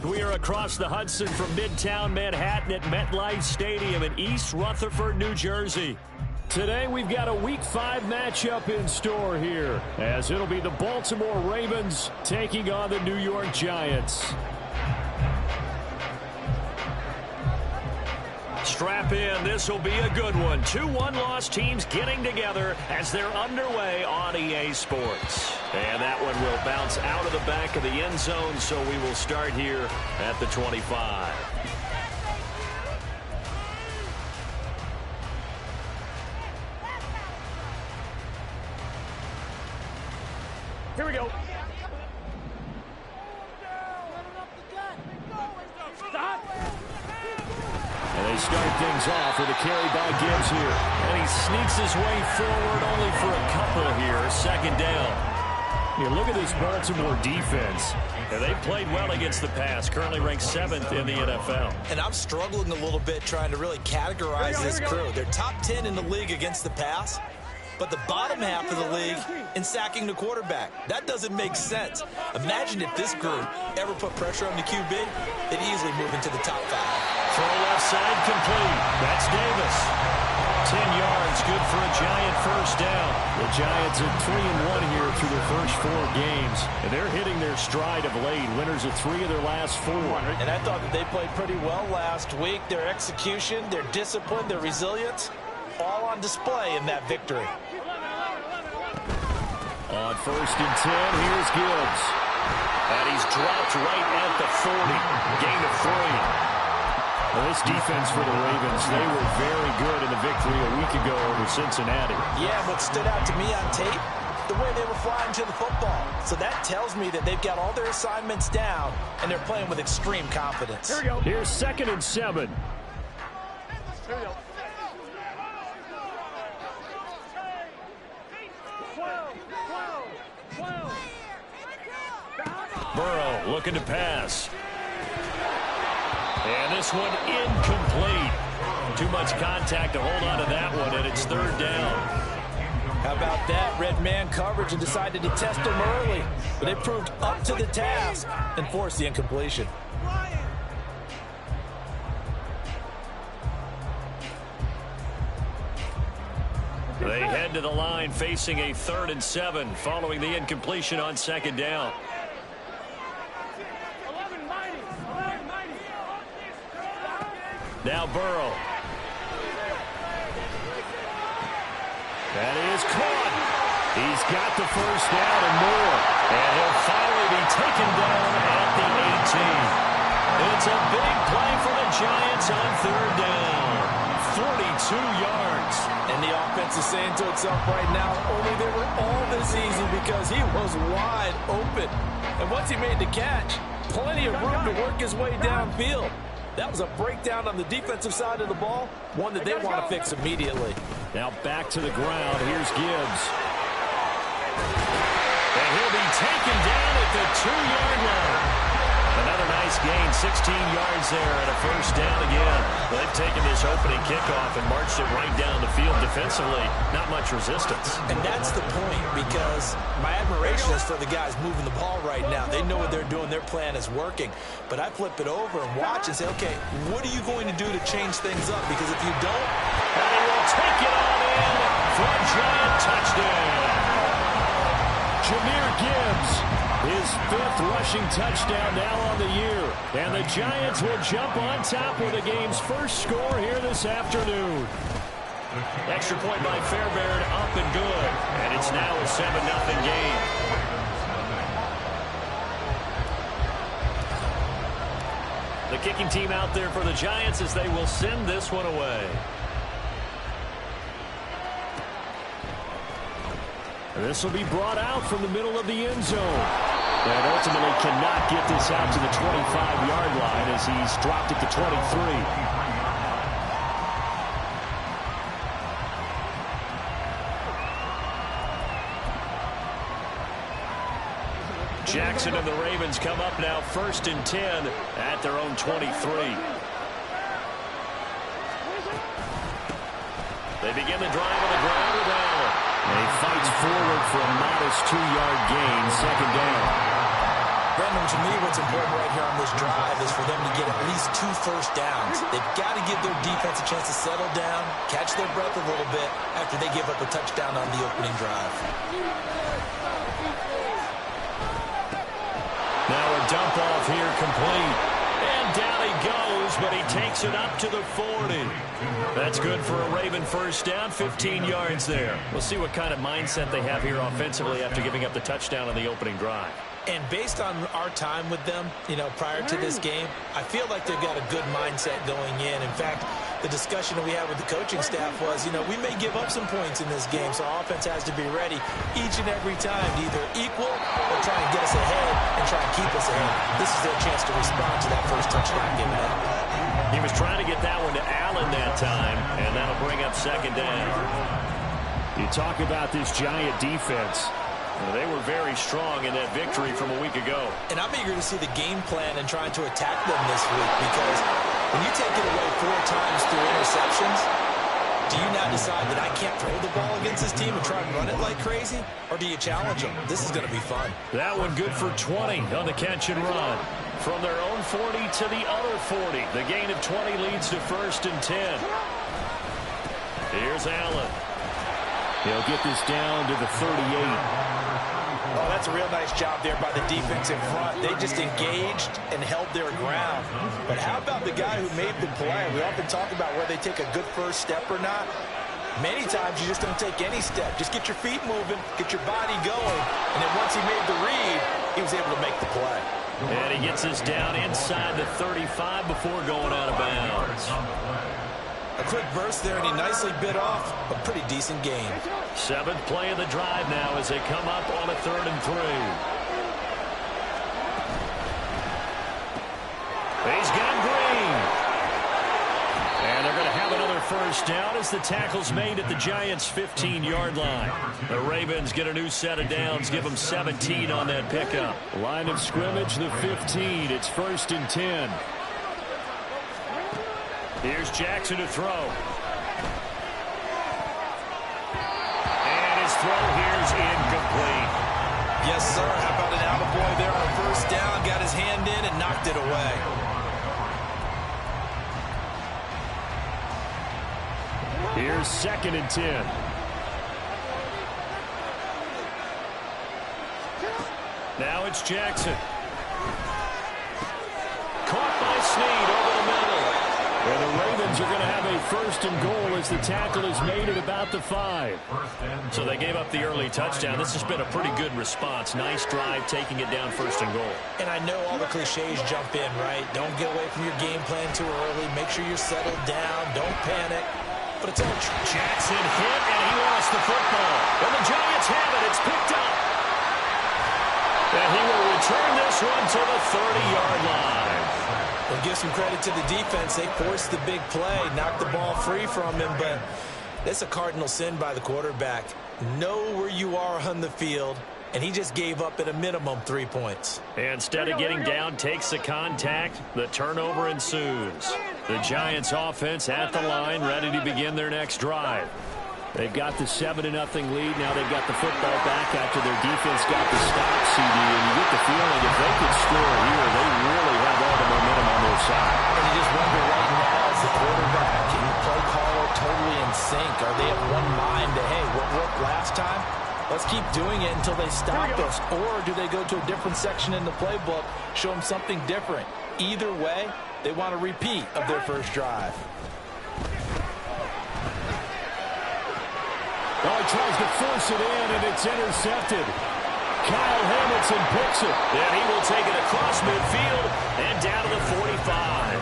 We are across the Hudson from Midtown Manhattan at MetLife Stadium in East Rutherford, New Jersey. Today we've got a Week 5 matchup in store here, as it'll be the Baltimore Ravens taking on the New York Giants. Strap in, this will be a good one. 2 one-loss teams getting together as they're underway on EA Sports. And that one will bounce out of the back of the end zone, so we will start here at the 25. Here we go. And they start things off with a carry by Gibbs here. And he sneaks his way forward only for a couple here. Second down. You look at this Baltimore defense. And they've played well against the pass. Currently ranked 7th in the NFL. And I'm struggling a little bit trying to really categorize this crew. They're top 10 in the league against the pass, but the bottom half of the league in sacking the quarterback. That doesn't make sense. Imagine if this group ever put pressure on the QB, they'd easily move into the top 5. Throw left side complete. That's Davis. 10 yards, good for a Giant first down. The Giants are 3-1 here through their first 4 games. And they're hitting their stride of late. Winners of 3 of their last 4. And I thought that they played pretty well last week. Their execution, their discipline, their resilience, all on display in that victory. On 1st and 10, here's Gibbs. And he's dropped right at the 40. Gain of 3. Well, this defense for the Ravens, they were very good in the victory a week ago over Cincinnati. Yeah, what stood out to me on tape, the way they were flying to the football. So that tells me that they've got all their assignments down, and they're playing with extreme confidence. Here we go. Here's 2nd and 7. Here we go. Burrow looking to pass. And this one incomplete. Too much contact to hold on to that one, and it's 3rd down. How about that? Red man coverage and decided to test him early. But they proved up to the task and forced the incompletion. They head to the line facing a 3rd and 7 following the incompletion on 2nd down. Now Burrow. That is caught. He's got the first down and more. And he'll finally be taken down at the 18. It's a big play for the Giants on 3rd down. 42 yards. And the offense is saying to itself right now, only they were all this easy because he was wide open. And once he made the catch, plenty of room to work his way downfield. That was a breakdown on the defensive side of the ball, one that they want to fix immediately. Now back to the ground. Here's Gibbs. And he'll be taken down at the 2-yard line. Another nice gain, 16 yards there and a first down again. They've taken this opening kickoff and marched it right down the field defensively. Not much resistance. And that's the point, because my admiration is for the guys moving the ball right now. They know what they're doing. Their plan is working. But I flip it over and watch and say, okay, what are you going to do to change things up? Because if you don't, and he will take it on in for a Giant touchdown. Jahmyr Gibbs, his 5th rushing touchdown now on the year. And the Giants will jump on top with the game's first score here this afternoon. Extra point by Fairbairn, up and good. And it's now a 7-0 game. The kicking team out there for the Giants as they will send this one away. This will be brought out from the middle of the end zone. And ultimately cannot get this out to the 25-yard line as he's dropped at the 23. Jackson and the Ravens come up now 1st and 10 at their own 23. They begin the drive on the ground with Allen. And he fights forward for a modest 2-yard gain, 2nd down. Brendan, to me, what's important right here on this drive is for them to get at least 2 first downs. They've got to give their defense a chance to settle down, catch their breath a little bit after they give up a touchdown on the opening drive. Now a dump off here complete. And down he goes, but he takes it up to the 40. That's good for a Raven first down, 15 yards there. We'll see what kind of mindset they have here offensively after giving up the touchdown on the opening drive. And based on our time with them, prior to this game, I feel like they've got a good mindset going in. In fact, the discussion that we had with the coaching staff was, we may give up some points in this game, so our offense has to be ready each and every time to either equal or try and get us ahead and try and keep us ahead. This is their chance to respond to that first touchdown given up. He was trying to get that one to Allen that time, and that'll bring up second down. You talk about this Giant defense. They were very strong in that victory from a week ago. And I'm eager to see the game plan and trying to attack them this week, because when you take it away 4 times through interceptions, do you now decide that I can't throw the ball against this team and try and run it like crazy? Or do you challenge them? This is going to be fun. That one good for 20 on the catch and run. From their own 40 to the other 40. The gain of 20 leads to 1st and 10. Here's Allen. He'll get this down to the 38. Oh, that's a real nice job there by the defense in front. They just engaged and held their ground. But how about the guy who made the play? We often talk about whether they take a good first step or not. Many times you just don't take any step. Just get your feet moving, get your body going, and then once he made the read, he was able to make the play. And he gets us down inside the 35 before going out of bounds. A quick burst there, and he nicely bit off a pretty decent gain. 7th play of the drive now as they come up on a 3rd and 3. He's got Green. And they're going to have another first down as the tackle's made at the Giants' 15-yard line. The Ravens get a new set of downs, give them 17 on that pickup. Line of scrimmage, the 15. It's 1st and 10. Here's Jackson to throw. And his throw here's incomplete. Yes, sir. How about an attaboy there on 1st down? Got his hand in and knocked it away. Here's 2nd and 10. Now it's Jackson. Caught by Snead over the middle. And the Ravens are going to have a 1st and goal as the tackle is made at about the 5. So they gave up the early touchdown. This has been a pretty good response. Nice drive, taking it down 1st and goal. And I know all the cliches jump in, right? Don't get away from your game plan too early. Make sure you're settled down. Don't panic. But it's all Jackson hit, and he lost the football. And the Giants have it. It's picked up. And he will return this one to the 30-yard line. We'll give some credit to the defense. They forced the big play, knocked the ball free from him, but that's a cardinal sin by the quarterback. Know where you are on the field, and he just gave up at a minimum 3 points. And instead of getting down, takes the contact. The turnover ensues. The Giants offense at the line, ready to begin their next drive. They've got the 7-0 lead. Now they've got the football back after their defense got the stop, CD. And you get the feeling if they could score here, they really have all the momentum on their side. And you just wonder right now, as the quarterback and the play caller totally in sync, are they of one mind to, hey, what worked last time? Let's keep doing it until they stop us. Or do they go to a different section in the playbook, show them something different? Either way, they want a repeat of their first drive. Oh, he tries to force it in, and it's intercepted. Kyle Hamilton picks it. And he will take it across midfield and down to the 45.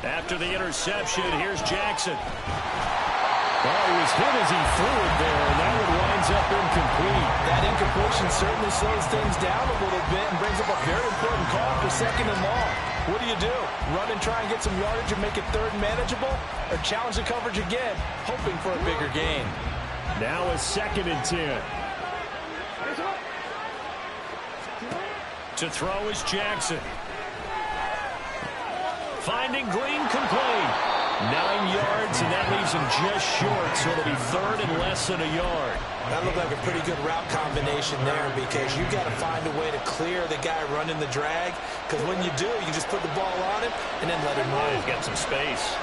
After the interception, here's Jackson. Oh, he was hit as he threw it there, and that one winds up incomplete. That incompletion certainly slows things down a little bit and brings up a very important call for 2nd and long. What do? Run and try and get some yardage and make it 3rd and manageable? Or challenge the coverage again, hoping for a bigger gain? Now a 2nd and 10. To throw is Jackson. Finding Green complete. 9 yards, and that leaves him just short, so it'll be third and less than a yard. That looked like a pretty good route combination there because you got to find a way to clear the guy running the drag, because when you do, you just put the ball on him and then let him run. He's got some space.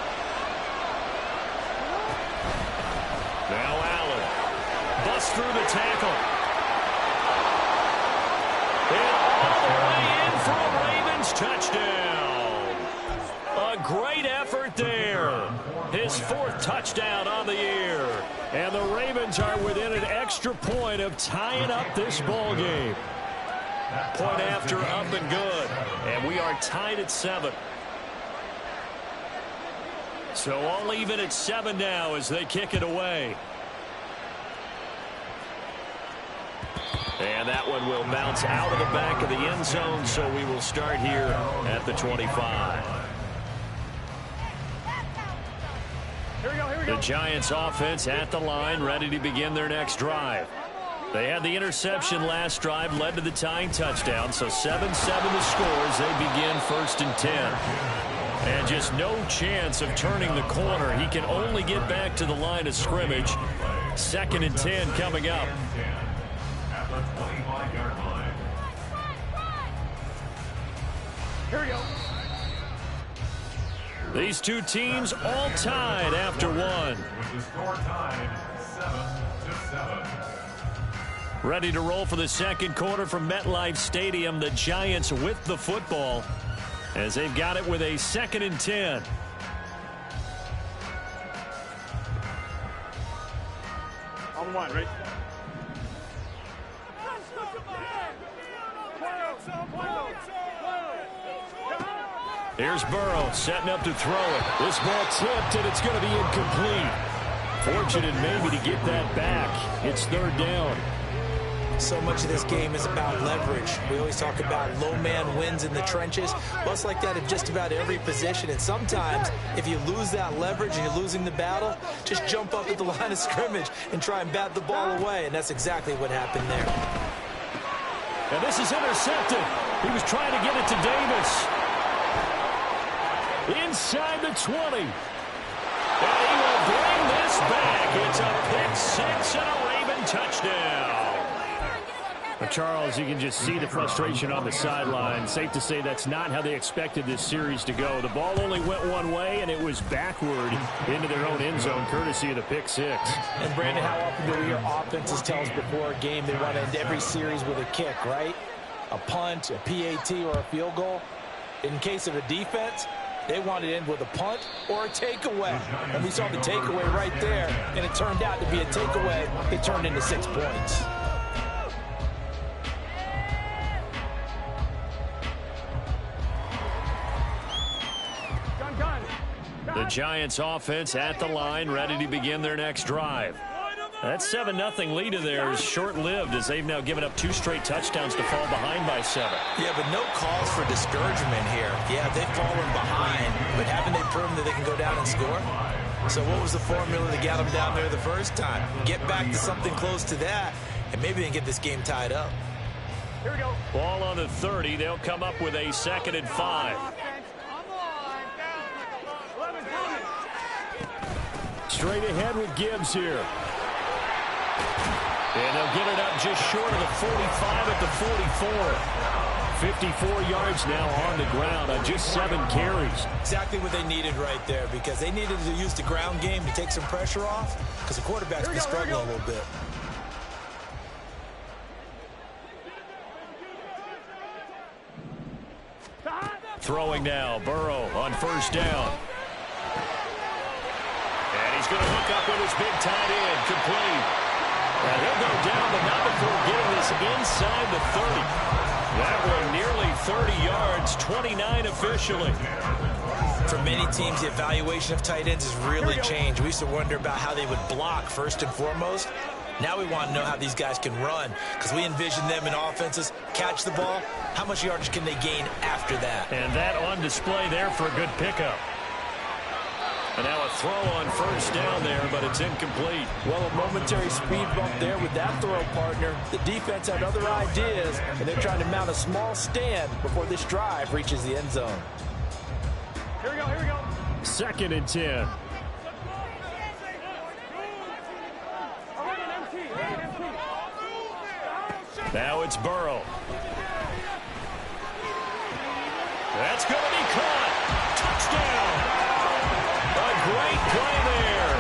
Now Allen. Busts through the tackle. And all the way in for a Ravens touchdown. A great effort there. His 4th touchdown on the year. And the Ravens are within an extra point of tying up this ball game. Point after up and good. And we are tied at 7. So all even at 7 now as they kick it away. And that one will bounce out of the back of the end zone, so we will start here at the 25. The Giants offense at the line, ready to begin their next drive. They had the interception last drive, led to the tying touchdown, so 7-7 the score as they begin 1st and 10. And just no chance of turning the corner. He can only get back to the line of scrimmage. 2nd and 10 coming up. Here we go. These two teams all tied after one. Ready to roll for the second quarter from MetLife Stadium. The Giants with the football as they've got it with a 2nd and 10. On one, right? Here's Burrow setting up to throw it. This ball tipped, and it's going to be incomplete. Fortunate maybe to get that back. It's 3rd down. So much of this game is about leverage. We always talk about low man wins in the trenches. Well, it's like that in just about every position. And sometimes, if you lose that leverage and you're losing the battle, just jump up at the line of scrimmage and try and bat the ball away. And that's exactly what happened there. And this is intercepted. He was trying to get it to Davis. Inside the 20. And he will bring this back. It's a pick 6 and a Raven touchdown. Charles, you can just see the frustration on the sideline. Safe to say that's not how they expected this series to go. The ball only went one way, and it was backward into their own end zone, courtesy of the pick 6. And, Brandon, how often do we hear offenses tell us before a game they want to end every series with a kick, right? A punt, a PAT, or a field goal. In case of a defense, they want to end with a punt or a takeaway. And we saw the takeaway right there, and it turned out to be a takeaway. It turned into 6 points. The Giants offense at the line, ready to begin their next drive. That 7-0 lead of theirs short-lived as they've now given up 2 straight touchdowns to fall behind by 7. Yeah, but no cause for discouragement here. Yeah, they've fallen behind, but haven't they proven that they can go down and score? So what was the formula that got them down there the first time? Get back to something close to that, and maybe they can get this game tied up. Here we go. Ball on the 30. They'll come up with a 2nd and 5. Straight ahead with Gibbs here. And they'll get it up just short of the 45 at the 44. 54 yards now on the ground on just 7 carries. Exactly what they needed right there, because they needed to use the ground game to take some pressure off, because the quarterback's been struggling a little bit. Throwing now, Burrow on 1st down. And he's going to hook up with his big tight end, complete. And he'll go down, but not before getting this inside the 30. That one nearly 30 yards, 29 officially. For many teams, the evaluation of tight ends has really changed. We used to wonder about how they would block first and foremost. Now we want to know how these guys can run, because we envision them in offenses catch the ball. How much yardage can they gain after that? And that on display there for a good pickup. And now a throw on 1st down there, but it's incomplete. Well, a momentary speed bump there with that throw, partner. The defense had other ideas, and they're trying to mount a small stand before this drive reaches the end zone. Here we go, here we go. 2nd and 10. Now it's Burrow. That's going to be caught. Touchdown. A great play there.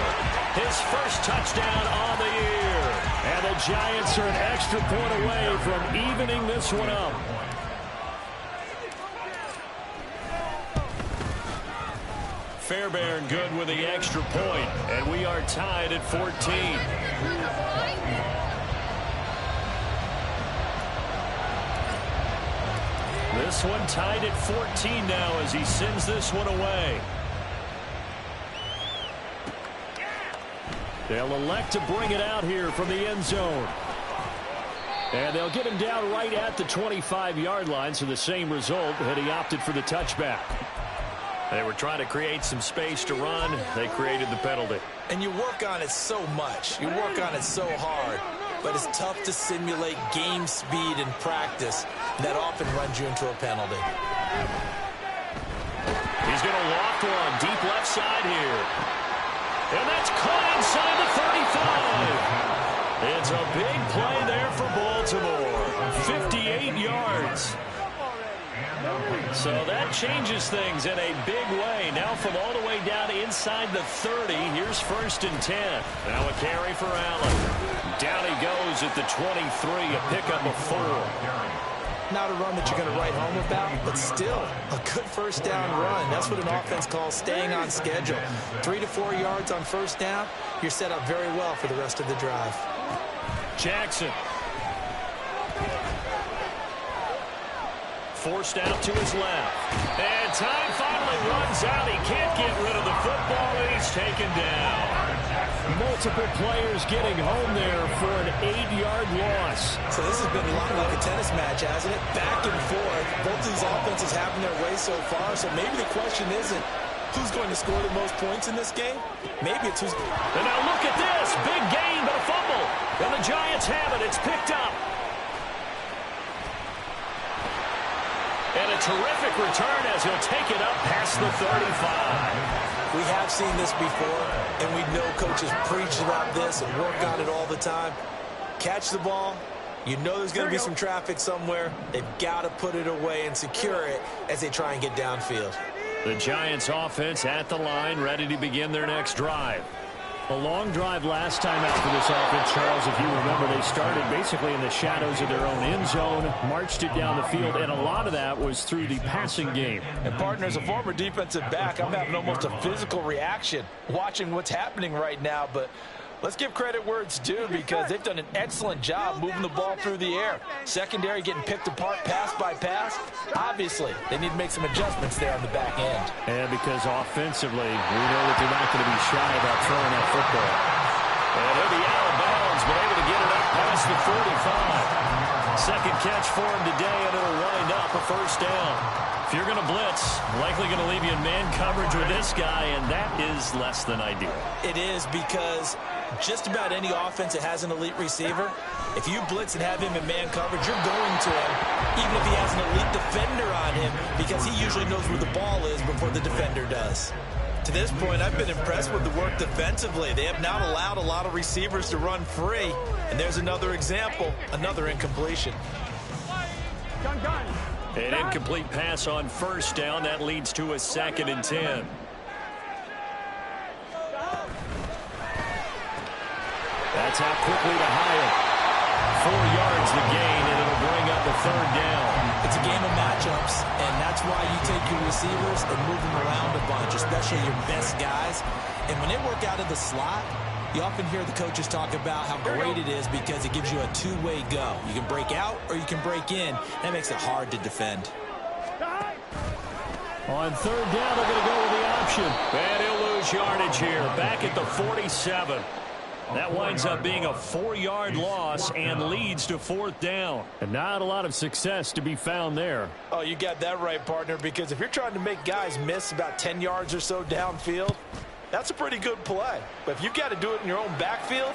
His first touchdown on the year. And the Giants are an extra point away from evening this one up. Fairbairn good with the extra point. And we are tied at 14. This one tied at 14 now as he sends this one away. They'll elect to bring it out here from the end zone. And they'll get him down right at the 25-yard line, so the same result had he opted for the touchback. They were trying to create some space to run. They created the penalty. And you work on it so much. You work on it so hard. But it's tough to simulate game speed in practice. That often runs you into a penalty. He's going to loft one deep left side here. And that's caught inside the 35. It's a big play there for Baltimore. 58 yards. So that changes things in a big way. Now from all the way down inside the 30, here's 1st and 10. Now a carry for Allen. Down he goes at the 23, a pickup of 4. Not a run that you're going to write home about, but still a good first down run. That's what an offense calls staying on schedule. 3 to 4 yards on first down, you're set up very well for the rest of the drive. Jackson. Forced out to his left. And time finally runs out. He can't get rid of the football, and he's taken down. Multiple players getting home there for an 8-yard loss. So this has been a lot like a tennis match, hasn't it? Back and forth. Both of these offenses having their way so far. So maybe the question isn't who's going to score the most points in this game. Maybe it's who's... And now look at this. Big gain, but a fumble. And the Giants have it. It's picked up. And a terrific return as he'll take it up past the 35. We have seen this before, and we know coaches preach about this and work on it all the time. Catch the ball. You know there's going to be some traffic somewhere. They've got to put it away and secure it as they try and get downfield. The Giants offense at the line, ready to begin their next drive. A long drive last time out for this offense, Charles. If you remember, they started basically in the shadows of their own end zone, marched it down the field, and a lot of that was through the passing game. And, partner, as a former defensive back, I'm having almost a physical reaction watching what's happening right now. But let's give credit where it's due because they've done an excellent job moving the ball through the air. Secondary getting picked apart pass by pass. Obviously, they need to make some adjustments there on the back end. And because offensively, we know that they're not going to be shy about throwing that football. And he'll be out of bounds, but able to get it up past the 45. Second catch for him today, and it'll wind up a first down. If you're going to blitz, likely going to leave you in man coverage with this guy, and that is less than ideal. It is because just about any offense that has an elite receiver, if you blitz and have him in man coverage, you're going to him, even if he has an elite defender on him, because he usually knows where the ball is before the defender does. To this point, I've been impressed with the work defensively. They have not allowed a lot of receivers to run free, and there's another example, another incompletion. An incomplete pass on first down. That leads to a 2nd and 10. That's out quickly to Hyatt. 4 yards the gain, and it'll bring up a 3rd down. It's a game of matchups, and that's why you take your receivers and move them around a bunch, especially your best guys. And when they work out of the slot, you often hear the coaches talk about how great it is because it gives you a two-way go. You can break out or you can break in. That makes it hard to defend. On 3rd down, they're going to go with the option. And he'll lose yardage here. Back at the 47. That winds up being a 4-yard loss and leads to 4th down. And not a lot of success to be found there. Oh, you got that right, partner, because if you're trying to make guys miss about 10 yards or so downfield, that's a pretty good play. But if you've got to do it in your own backfield,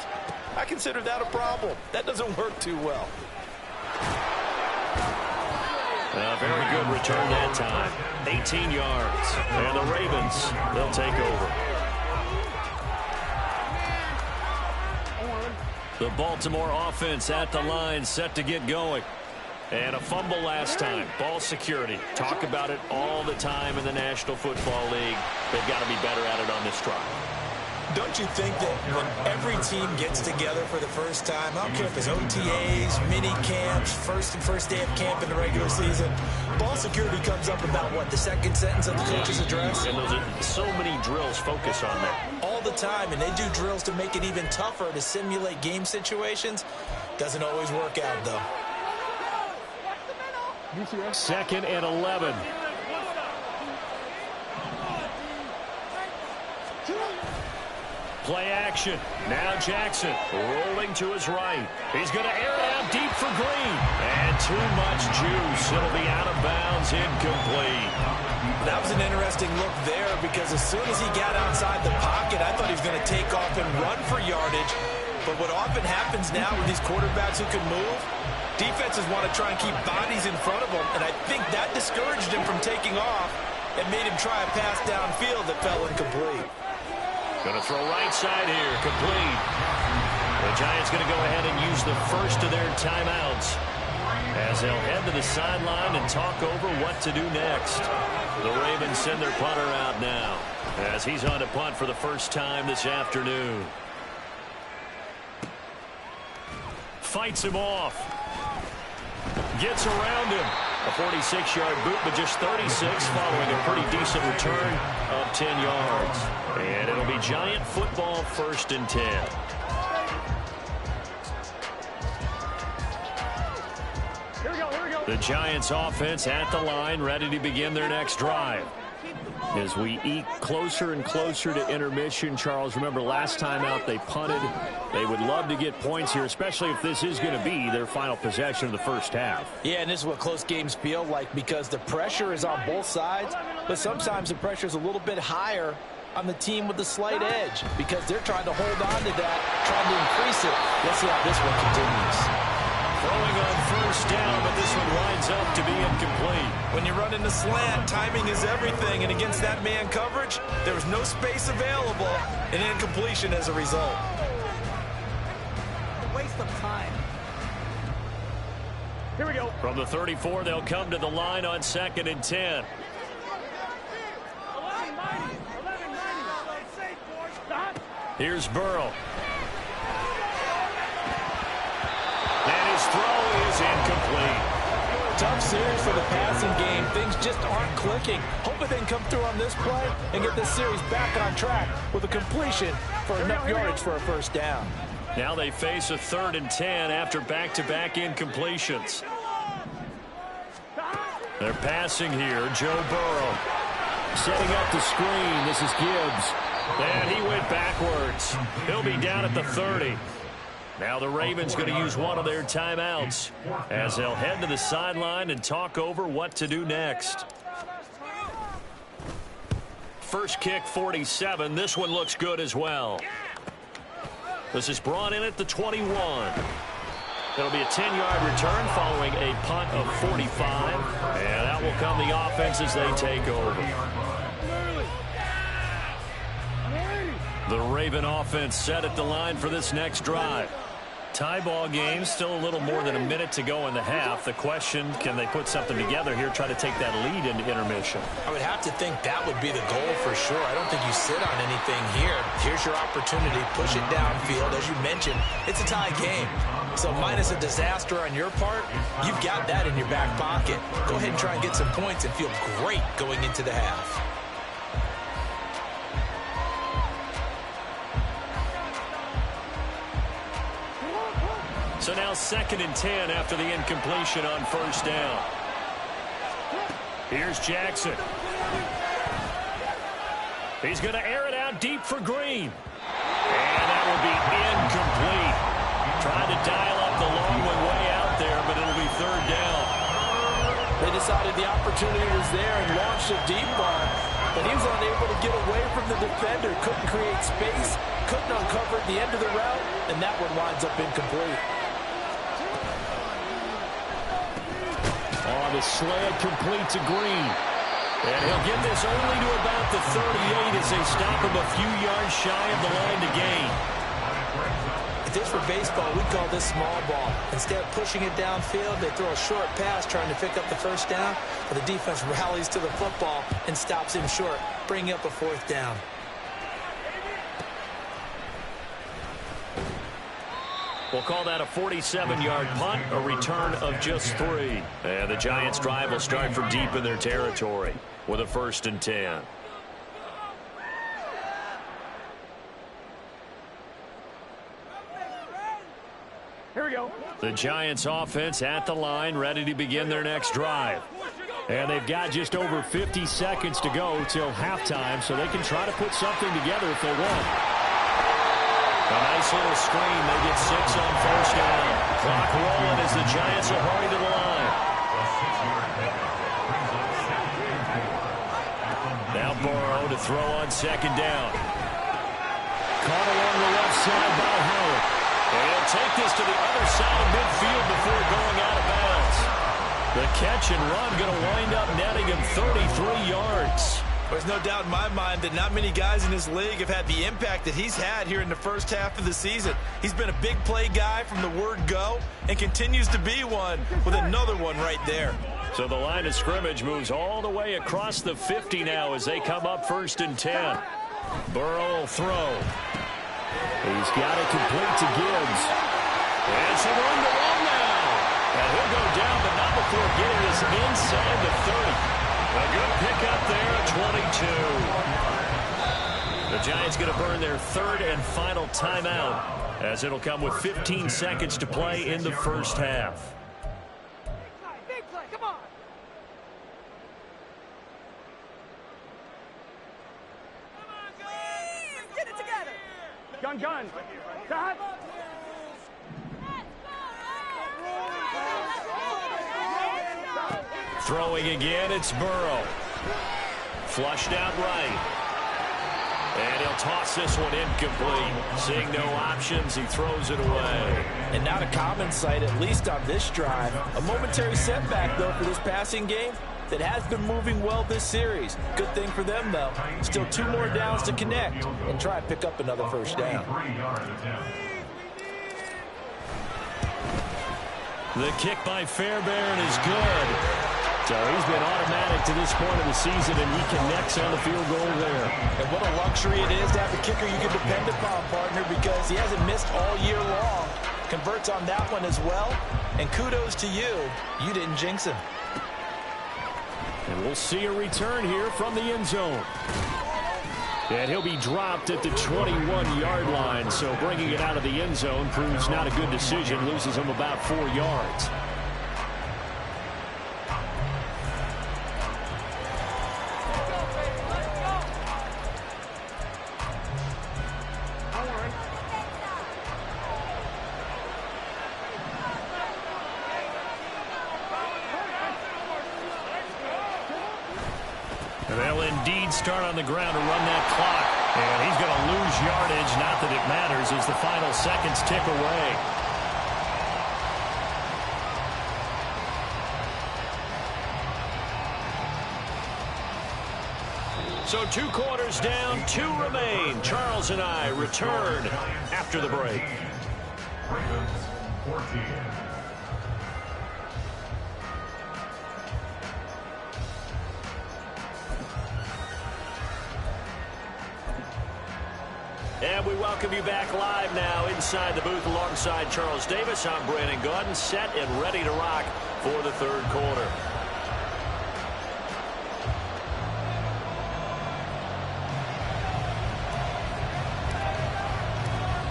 I consider that a problem. That doesn't work too well. A very good return that time. 18 yards. And the Ravens, they'll take over. The Baltimore offense at the line, set to get going. And a fumble last time. Ball security. Talk about it all the time in the National Football League. They've got to be better at it on this drive. Don't you think that when every team gets together for the first time, I don't care if it's OTAs, mini camps, first day of camp in the regular season, ball security comes up about, what, the second sentence of the coach's address? And those are so many drills focus on that. All the time, and they do drills to make it even tougher to simulate game situations. Doesn't always work out, though. 2nd and 11. Play action. Now Jackson rolling to his right. He's going to air it out deep for Green. And too much juice. It'll be out of bounds, incomplete. That was an interesting look there because as soon as he got outside the pocket, I thought he was going to take off and run for yardage. But what often happens now with these quarterbacks who can move, defenses want to try and keep bodies in front of them, and I think that discouraged him from taking off and made him try a pass downfield that fell incomplete. Going to throw right side here, complete. The Giants going to go ahead and use the first of their timeouts as they'll head to the sideline and talk over what to do next. The Ravens send their punter out now as he's on to punt for the first time this afternoon. Fights him off. Gets around him. A 46-yard boot, but just 36 following a pretty decent return of 10 yards. And it'll be Giant football, 1st and 10. Here we go. The Giants offense at the line, ready to begin their next drive. As we eke closer and closer to intermission, Charles, remember last time out they punted. They would love to get points here, especially if this is going to be their final possession of the first half. Yeah, and this is what close games feel like because the pressure is on both sides, but sometimes the pressure is a little bit higher on the team with the slight edge because they're trying to hold on to that, trying to increase it. Let's see how this one continues. Throwing on first down, but this one winds up to be incomplete. When you run in the slant, timing is everything, and against that man coverage, there was no space available, and incompletion as a result. Waste of time. Here we go. From the 34, they'll come to the line on 2nd and 10. Here's Burrow. And his throw is incomplete. Tough series for the passing game. Things just aren't clicking. Hoping they can come through on this play and get this series back on track with a completion for enough yardage for a first down. Now they face a 3rd and 10 after back-to-back incompletions. They're passing here. Joe Burrow setting up the screen. This is Gibbs. And he went backwards. He'll be down at the 30. Now the Ravens going to use one of their timeouts as they'll head to the sideline and talk over what to do next. First kick, 47. This one looks good as well. This is brought in at the 21. It'll be a 10-yard return following a punt of 45. And that will come the offense as they take over. The Raven offense set at the line for this next drive. Tie ball game, still a little more than a minute to go in the half. The question, can they put something together here, try to take that lead into intermission? I would have to think that would be the goal for sure. I don't think you sit on anything here. Here's your opportunity. Push it downfield. As you mentioned, it's a tie game. So minus a disaster on your part, you've got that in your back pocket. Go ahead and try and get some points and feel great going into the half. So now 2nd and 10 after the incompletion on first down. Here's Jackson. He's going to air it out deep for Green. And that will be incomplete. Tried to dial up the long one way out there, but it'll be 3rd down. They decided the opportunity was there and launched a deep one, but he was unable to get away from the defender. Couldn't create space, couldn't uncover at the end of the route, and that one winds up incomplete. On on the slant, complete to Green. And he'll get this only to about the 38 as they stop him a few yards shy of the line to gain. If this were baseball, we'd call this small ball. Instead of pushing it downfield, they throw a short pass trying to pick up the first down, but the defense rallies to the football and stops him short, bringing up a fourth down. We'll call that a 47-yard punt, a return of just 3. And the Giants' drive will start from deep in their territory with a 1st and 10. Here we go. The Giants' offense at the line, ready to begin their next drive. And they've got just over 50 seconds to go till halftime, so they can try to put something together if they want. A nice little screen. They get 6 on 1st down. Clock rolling as the Giants will hurry to the line. Now Burrow to throw on 2nd down. Caught along the left side by Howard. And he'll take this to the other side of midfield before going out of bounds. The catch and run going to wind up netting him 33 yards. There's no doubt in my mind that not many guys in this league have had the impact that he's had here in the first half of the season. He's been a big play guy from the word go and continues to be one with another one right there. So the line of scrimmage moves all the way across the 50 now as they come up 1st and 10. Burrow will throw. He's got it complete to Gibbs. And it's a run to run now. And he'll go down, but not before getting this inside the 30. A good pickup there at 22. The Giants going to burn their 3rd and final timeout as it'll come with 15 seconds to play in the first half. Big play, come on. Get it together. Gun. Dot. Throwing again, it's Burrow. Flushed out right. And he'll toss this one incomplete. Seeing no options, he throws it away. And not a common sight, at least on this drive. A momentary setback, though, for this passing game that has been moving well this series. Good thing for them, though. Still 2 more downs to connect and try and pick up another first down. The kick by Fairbairn is good. So he's been automatic to this point of the season, and he connects on the field goal there. And what a luxury it is to have a kicker you can depend upon, partner, because he hasn't missed all year long. Converts on that one as well. And kudos to you. You didn't jinx him. And we'll see a return here from the end zone. And he'll be dropped at the 21-yard line. So bringing it out of the end zone proves not a good decision. Loses him about 4 yards. They'll indeed start on the ground to run that clock. And he's going to lose yardage. Not that it matters as the final seconds tick away. So 2 quarters down, 2 remain. Charles and I return after the break. And we welcome you back live now inside the booth alongside Charles Davis. I'm Brandon Gaudin, set and ready to rock for the 3rd quarter.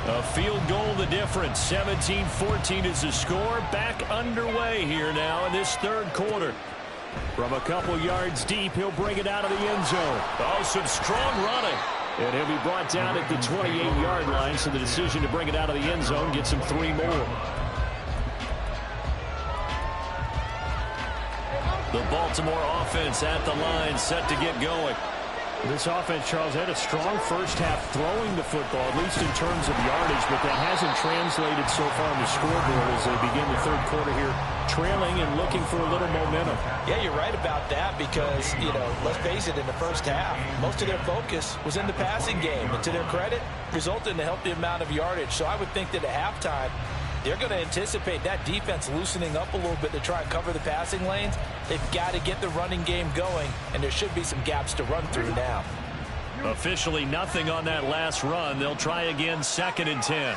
A field goal the difference. 17-14 is the score. Back underway here now in this 3rd quarter. From a couple yards deep, he'll bring it out of the end zone. Oh, some strong running. And he'll be brought down at the 28-yard line, so the decision to bring it out of the end zone gets him 3 more. The Baltimore offense at the line, set to get going. This offense, Charles, had a strong first half throwing the football, at least in terms of yardage, but that hasn't translated so far on the scoreboard as they begin the third quarter here, trailing and looking for a little momentum. Yeah, you're right about that because, let's face it, in the first half, most of their focus was in the passing game. And to their credit, resulted in a healthy amount of yardage. So I would think that at halftime, they're going to anticipate that defense loosening up a little bit to try and cover the passing lanes. They've got to get the running game going, and there should be some gaps to run through now. Officially nothing on that last run. They'll try again, 2nd and 10.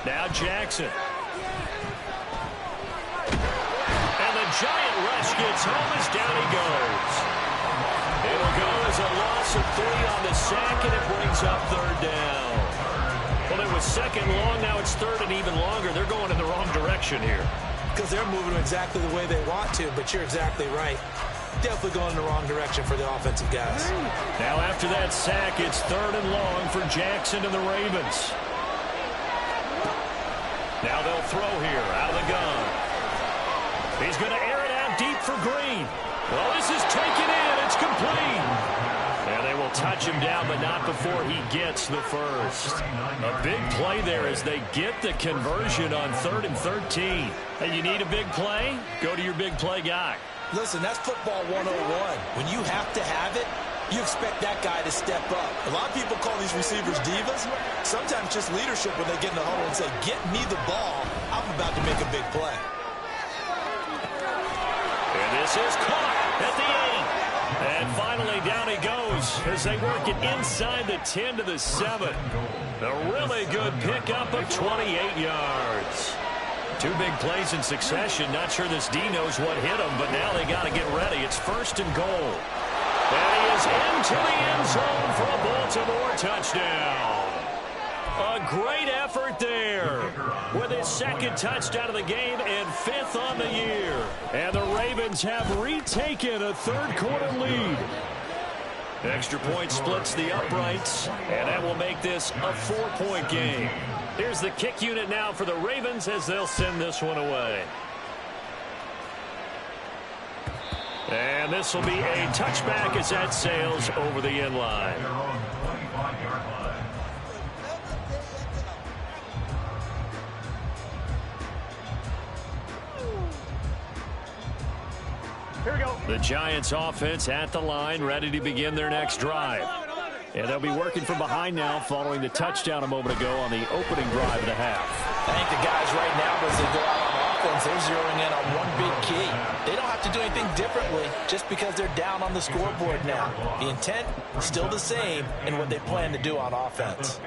Now Jackson. And the giant rush gets home as down he goes. It'll go as a loss of 3 on the sack, and it brings up 3rd down. Well, it was 2nd long. Now it's 3rd and even longer. They're going in the wrong direction here. Because they're moving exactly the way they want to, but you're exactly right. Definitely going in the wrong direction for the offensive guys. Now after that sack, it's 3rd and long for Jackson and the Ravens. Now they'll throw here out of the gun. He's going to air it out deep for Green. Well, this is taken in. It's complete. And they will touch him down, but not before he gets the first. A big play there as they get the conversion on 3rd and 13. Hey, you need a big play? Go to your big play guy. Listen, that's football 101. When you have to have it, you expect that guy to step up. A lot of people call these receivers divas. Sometimes just leadership when they get in the huddle and say, get me the ball. I'm about to make a big play. And this is caught at the 8. And finally down he goes as they work it inside the 10 to the 7. A really good pickup of 28 yards. 2 big plays in succession. Not sure this D knows what hit him, but now they got to get ready. It's 1st and goal. And he is into the end zone for a Baltimore touchdown. A great effort there with his 2nd touchdown of the game and 5th on the year. And the Ravens have retaken a third quarter lead. Extra point splits the uprights, and that will make this a 4-point game. Here's the kick unit now for the Ravens as they'll send this one away. And this will be a touchback as that sails over the end line. Here we go. The Giants offense at the line, ready to begin their next drive. And they'll be working from behind now following the touchdown a moment ago on the opening drive of the half. I think the guys right now, as they go out on offense, they're zeroing in on one big key. They don't have to do anything differently just because they're down on the scoreboard now. The intent still the same in what they plan to do on offense.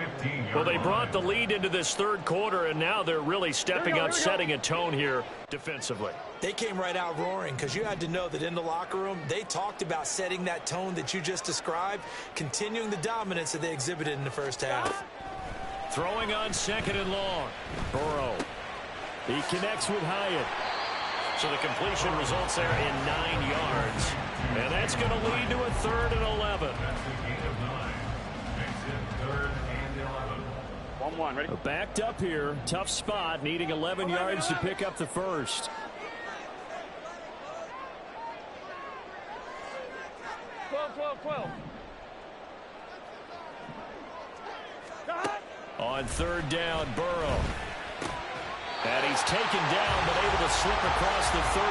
Well, they brought the lead into this third quarter, and now they're really stepping up, setting a tone here defensively. They came right out roaring because you had to know that in the locker room, they talked about setting that tone that you just described, continuing the dominance that they exhibited in the first half. Throwing on 2nd and long. Burrow. He connects with Hyatt. So the completion results there in 9 yards. And that's going to lead to a 3rd and 11. 1-1, ready? Backed up here. Tough spot, needing 11 yards to pick up the first. 12. On 3rd down, Burrow. And he's taken down, but able to slip across the 35.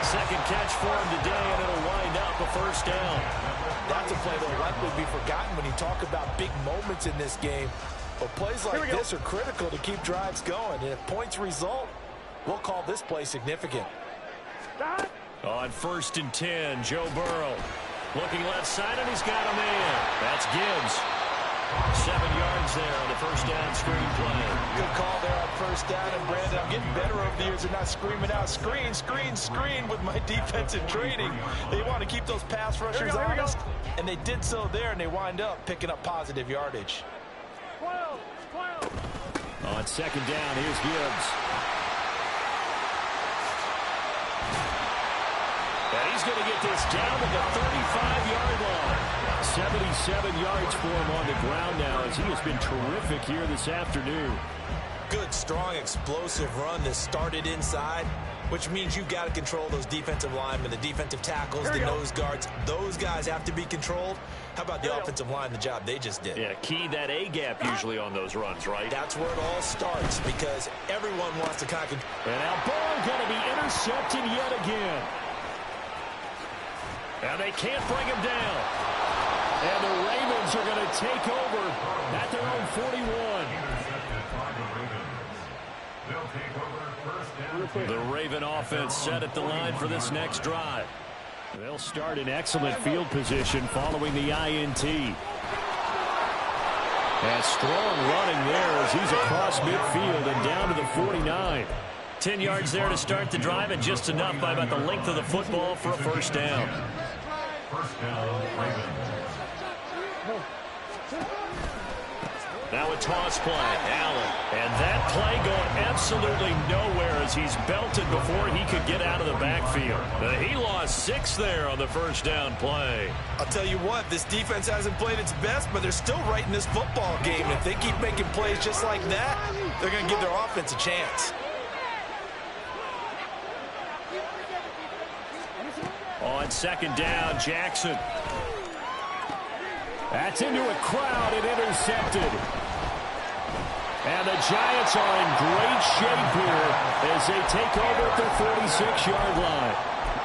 2nd catch for him today, and it'll wind up a 1st down. That's a play that will likely be forgotten when you talk about big moments in this game. But plays like this are critical to keep drives going. And if points result, we'll call this play significant. On 1st and 10, Joe Burrow. Looking left side, and he's got a man. That's Gibbs. 7 yards there on the 1st down screen play. Good call there on 1st down. And Brandon, I'm getting better over the years of not screaming out screen with my defensive training. They want to keep those pass rushers honest, and they did so there, and they wind up picking up positive yardage. 12. On 2nd down, here's Gibbs. And he's going to get this down to the 35-yard line. 77 yards for him on the ground now as he has been terrific here this afternoon. Good, strong, explosive run that started inside, which means you've got to control those defensive linemen, the defensive tackles, the nose guards. Those guys have to be controlled. How about the offensive line, the job they just did? Yeah, key that A-gap usually on those runs, right? That's where it all starts because everyone wants to kind of control. And now Burrrrrr going to be intercepted yet again. And they can't bring him down. And the Ravens are going to take over at their own 41. The Raven offense set at the line for this next drive. They'll start in excellent field position following the INT. And strong running there as he's across midfield and down to the 49. 10 yards there to start the drive, and just enough by about the length of the football for a first down. First down, Ravens. Now a toss play, Allen. And that play going absolutely nowhere as he's belted before he could get out of the backfield. He lost 6 there on the first down play. I'll tell you what, this defense hasn't played its best, but they're still right in this football game. And if they keep making plays just like that, they're going to give their offense a chance. On second down, Jackson. That's into a crowd and intercepted. And the Giants are in great shape here as they take over at their 46-yard line.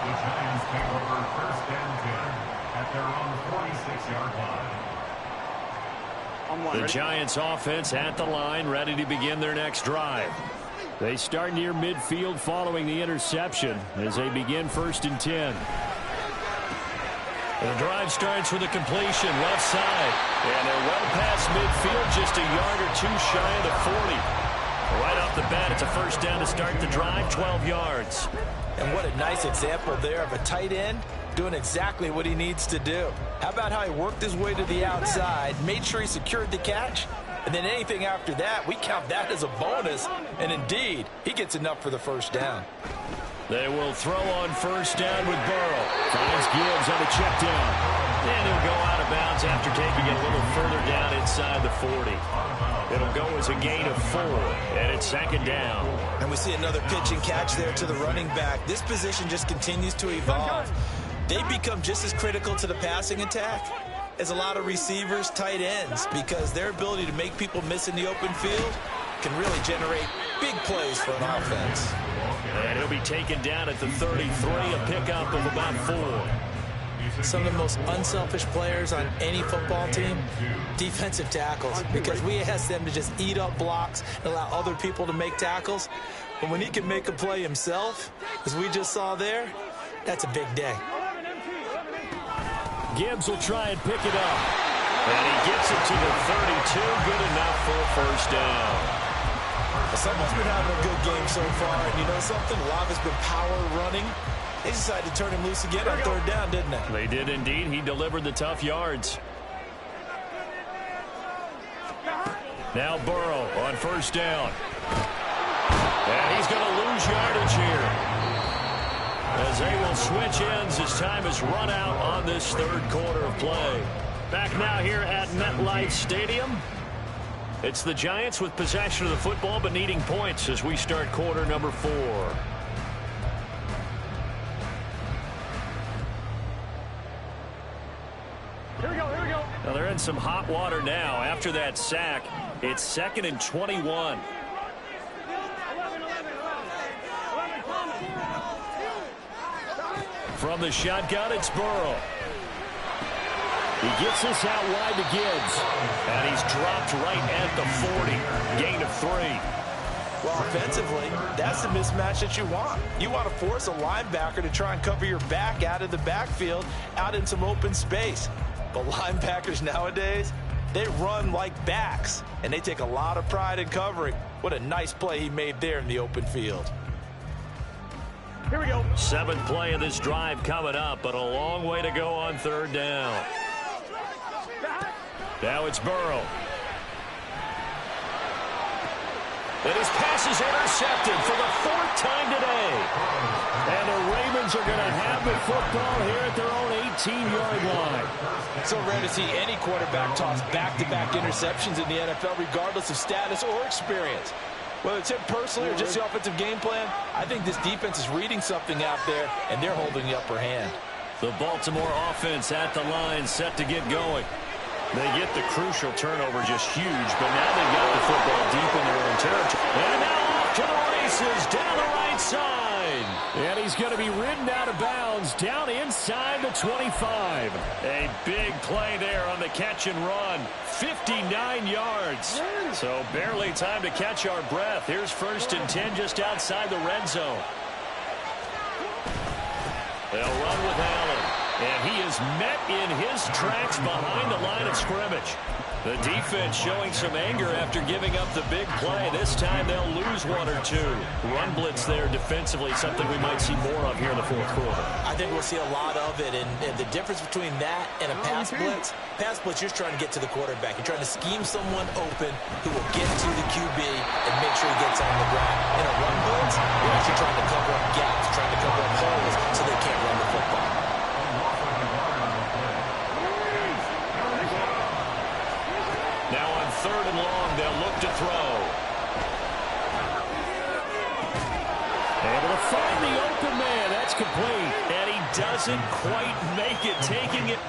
The Giants take over first and 10 at their own 46-yard line. The Giants offense at the line, ready to begin their next drive. They start near midfield following the interception as they begin first and 10. The drive starts with a completion left side. And they're well past midfield, just a yard or 2 shy of the 40. Right off the bat, it's a first down to start the drive, 12 yards. And what a nice example there of a tight end doing exactly what he needs to do. How about how he worked his way to the outside, made sure he secured the catch, and then anything after that, we count that as a bonus. And indeed, he gets enough for the first down. They will throw on first down with Burrrrrr. Finds Gibbs on the check down. And he'll go out of bounds after taking it a little further down inside the 40. It'll go as a gain of 4, and it's second down. And we see another pitch and catch there to the running back. This position just continues to evolve. They become just as critical to the passing attack as a lot of receivers, tight ends, because their ability to make people miss in the open field can really generate big plays for an offense. And he'll be taken down at the 33, a pickup of about 4. Some of the most unselfish players on any football team, defensive tackles, because we ask them to just eat up blocks and allow other people to make tackles. But when he can make a play himself, as we just saw there, that's a big day. Gibbs will try and pick it up. And he gets it to the 32, good enough for a first down. Someone's been having a good game so far, and you know something? A lot of it's been power running. They decided to turn him loose again on third down, didn't they? They did indeed. He delivered the tough yards. Now Burrrrrr on first down. And he's going to lose yardage here, as they will switch ends as time has run out on this third quarter of play. Back now here at MetLife Stadium. It's the Giants with possession of the football but needing points as we start quarter number 4. Here we go, here we go. Now they're in some hot water now. After that sack, it's 2nd and 21. From the shotgun, it's Burrrrrr. He gets this out wide to Gibbs. And he's dropped right at the 40. Gain of 3. Well, offensively, that's the mismatch that you want. You want to force a linebacker to try and cover your back out of the backfield, out in some open space. But linebackers nowadays, they run like backs, and they take a lot of pride in covering. What a nice play he made there in the open field. Here we go. 7th play of this drive coming up, but a long way to go on third down. Now it's Burrrrrr. And his pass is intercepted for the 4th time today. And the Ravens are going to have the football here at their own 18-yard line. So rare to see any quarterback toss back-to-back interceptions in the NFL, regardless of status or experience. Whether it's him personally or just the offensive game plan, I think this defense is reading something out there, and they're holding the upper hand. The Baltimore offense at the line, set to get going. They get the crucial turnover, just huge, but now they've got the football deep in their own territory. And now off to the races, down the right side. And he's going to be ridden out of bounds, down inside the 25. A big play there on the catch and run. 59 yards. So barely time to catch our breath. Here's 1st and 10 just outside the red zone. They'll run with Allen, and he is met in his tracks behind the line of scrimmage. The defense showing some anger after giving up the big play. This time they'll lose 1 or 2. Run blitz there defensively, something we might see more of here in the 4th quarter. I think we'll see a lot of it, and the difference between that and a pass blitz, you're trying to get to the quarterback. You're trying to scheme someone open who will get to the QB and make sure he gets on the ground. In a run blitz, you're actually trying to cover up gaps, trying to cover up holes so they can't run the football. Now on 3rd and long, they'll look to throw. Able to find the open man. That's complete. And he doesn't quite make it, taking it.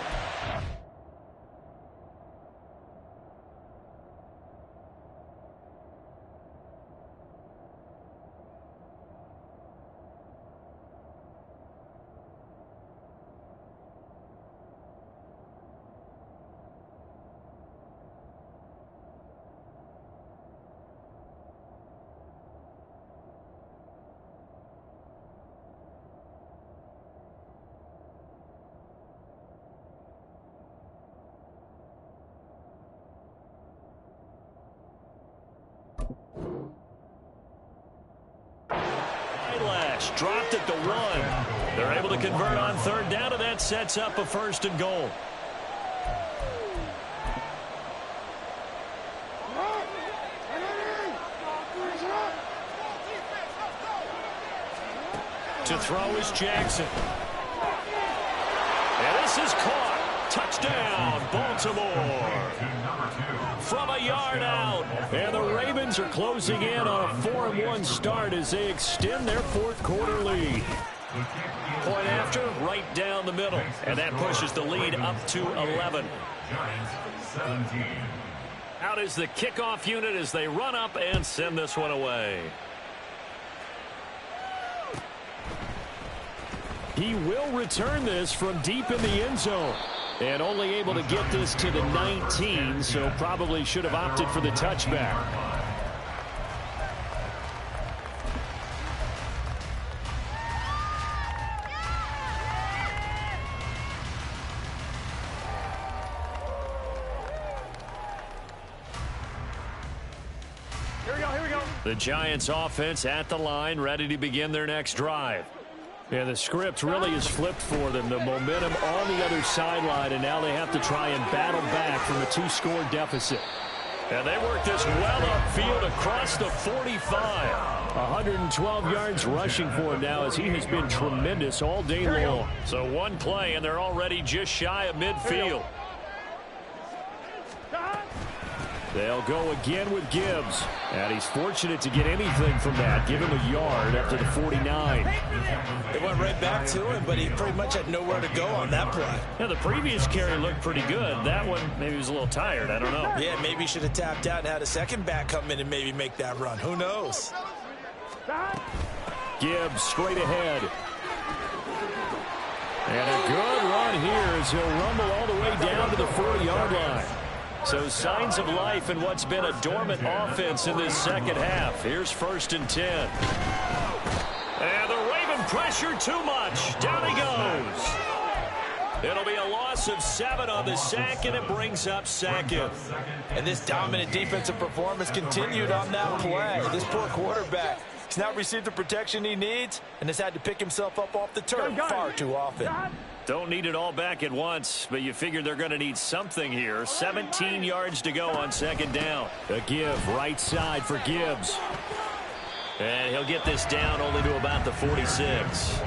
Dropped at the 1. They're able to convert on 3rd down, and that sets up a 1st and goal. To throw is Jackson. And this is caught. Touchdown, Baltimore. From a yard out. And the Ravens are closing in on a 4-1 start as they extend their 4th quarter lead. Point after, right down the middle. And that pushes the lead up to 11. Out is the kickoff unit as they run up and send this one away. He will return this from deep in the end zone. And only able to get this to the 19, so probably should have opted for the touchback. Here we go. The Giants offense at the line, ready to begin their next drive. Yeah, the script really is flipped for them. The momentum on the other sideline, and now they have to try and battle back from a 2-score deficit. And they work this well upfield across the 45. 112 yards rushing for him now as he has been tremendous all day long. So one play, and they're already just shy of midfield. They'll go again with Gibbs. And he's fortunate to get anything from that. Give him a yard after the 49. They went right back to him, but he pretty much had nowhere to go on that play. Yeah, the previous carry looked pretty good. That one, maybe he was a little tired. I don't know. Yeah, maybe he should have tapped out and had a second back come in and maybe make that run. Who knows? Gibbs straight ahead. And a good run here as he'll rumble all the way down to the 40-yard line. So signs of life in what's been a dormant offense in this second half. Here's 1st and 10. And the Raven pressure too much. Down he goes. It'll be a loss of 7 on the sack, and it brings up 2nd. And this dominant defensive performance continued on that play. This poor quarterback, he's not received the protection he needs and has had to pick himself up off the turf far too often. Don't need it all back at once, but you figure they're going to need something here. 17 yards to go on 2nd down. A give right side for Gibbs. And he'll get this down only to about the 46.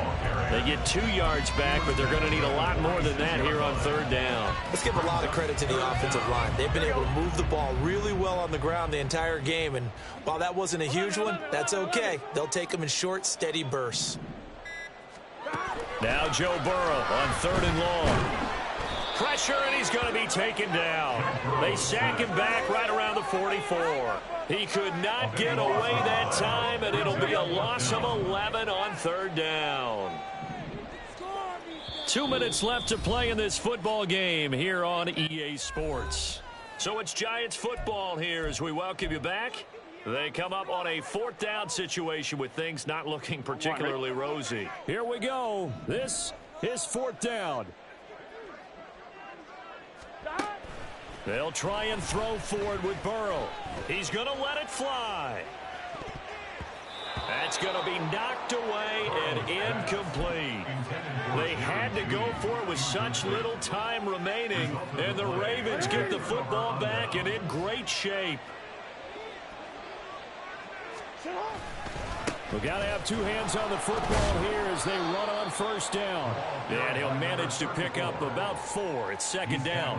They get 2 yards back, but they're going to need a lot more than that here on 3rd down. Let's give a lot of credit to the offensive line. They've been able to move the ball really well on the ground the entire game, and while that wasn't a huge one, that's okay. They'll take them in short, steady bursts. Now Joe Burrow on 3rd and long. Pressure, and he's going to be taken down. They sack him back right around the 44. He could not get away that time, and it'll be a loss of 11 on 3rd down. 2 minutes left to play in this football game here on EA Sports. So it's Giants football here as we welcome you back. They come up on a 4th down situation with things not looking particularly rosy. Here we go. This is 4th down. They'll try and throw forward with Burrow. He's going to let it fly. That's going to be knocked away and incomplete. They had to go for it with such little time remaining, and the Ravens get the football back and in great shape. We've got to have 2 hands on the football here as they run on 1st down. And he'll manage to pick up about 4. It's 2nd down.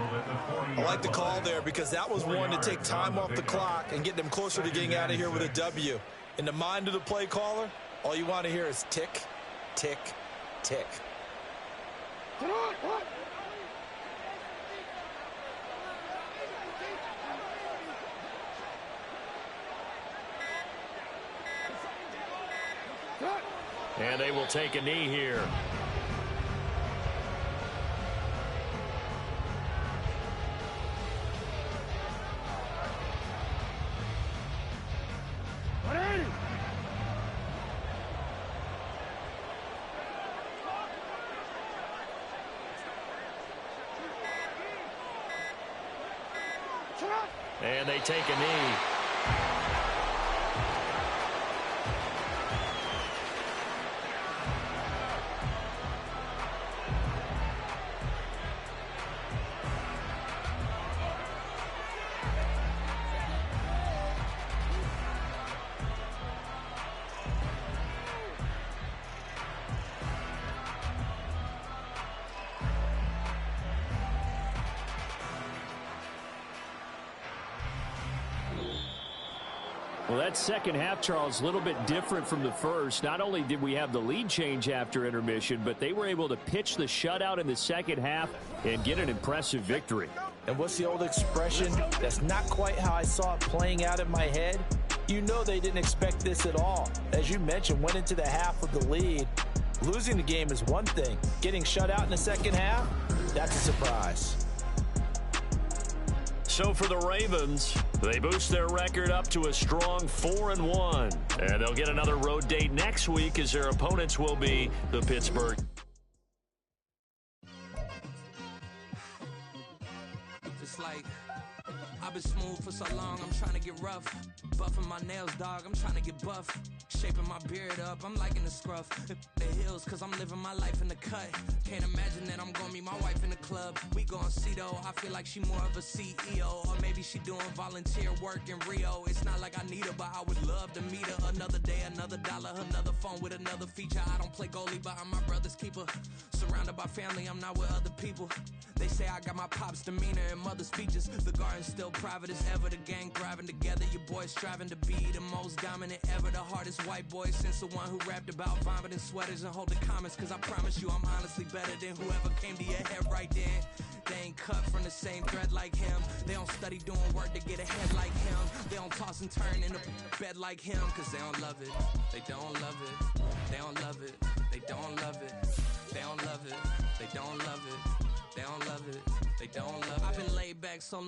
I like the call there because that was one to take time off the clock and get them closer to getting out of here with a W. In the mind of the play caller, all you want to hear is tick, tick, tick. And they will take a knee here. And they take a knee. Well, that second half, Charles, a little bit different from the first. Not only did we have the lead change after intermission, but they were able to pitch the shutout in the second half and get an impressive victory. And what's the old expression? That's not quite how I saw it playing out in my head. You know they didn't expect this at all. As you mentioned, went into the half with the lead. Losing the game is one thing. Getting shut out in the second half, that's a surprise. So for the Ravens, they boost their record up to a strong 4-1. And they'll get another road date next week as their opponents will be the Pittsburgh. Just like I've been smooth for so long, I'm trying to get rough. Buffing my nails, dog, I'm trying to get buff. Shaping my beard up, I'm liking the scruff. The hills, cause I'm living my life in the cut. Can't imagine that I'm gonna meet my wife in the club. We gon' see though, I feel like she more of a CEO. Or maybe she doing volunteer work in Rio. It's not like I need her, but I would love to meet her. Another day, another dollar, another phone with another feature. I don't play goalie, but I'm my brother's keeper. Surrounded by family, I'm not with other people. They say I got my pop's demeanor and mother's features. The garden's still private as ever, the gang thriving together. Your boys striving to be the most dominant ever. The hardest white boy since the one who rapped about vomiting sweaters and holding comments. Cause I promise you I'm honestly better than whoever came to your head right then. They ain't cut from the same thread like him. They don't study doing work to get ahead like him. They don't toss and turn in the bed like him. Cause they don't love it, they don't love it. They don't love it, they don't love it. They don't love it, they don't love it. They don't love it, they don't love it. I've been laid back so long.